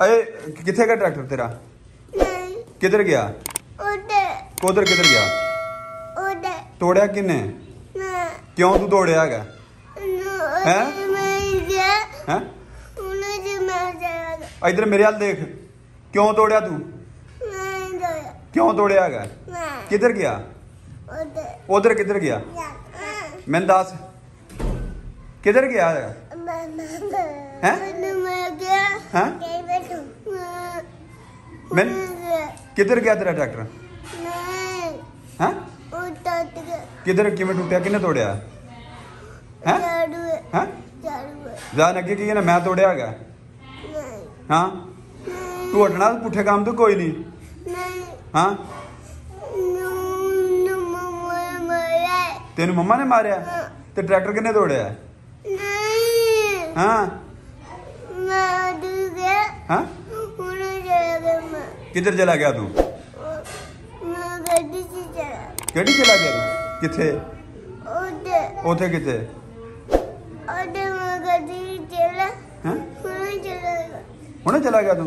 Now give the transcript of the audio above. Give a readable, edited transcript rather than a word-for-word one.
अरे किथे गया ट्रैक्टर तेरा? किधर गया? उधर किधर गया? तोड़िया किन्ने? क्यों तू तोड़िया है? इधर मेरे हाल देख, क्यों तोड़िया तू? क्यों तोड़िया है? किधर गया? उधर किधर गया? मैंने दस किधर गया है? मैं किधर गया तेरा ट्रैक्टर? हैं? किधर किमें टूटिया? किन्ने तोड़िया? हैं? हैं? जान अगे की ना मैं तोड़िया है? हाँ तू हटना पुठे काम तो कोई नहीं। हाँ तेन मम्मा ने मारिया ते ट्रैक्टर किन्ने तोड़िया? हाँ हाँ किधर चला गया तू? गड्डी चला गया तू? किथे? उथे किथे? हुणे चला गया तू?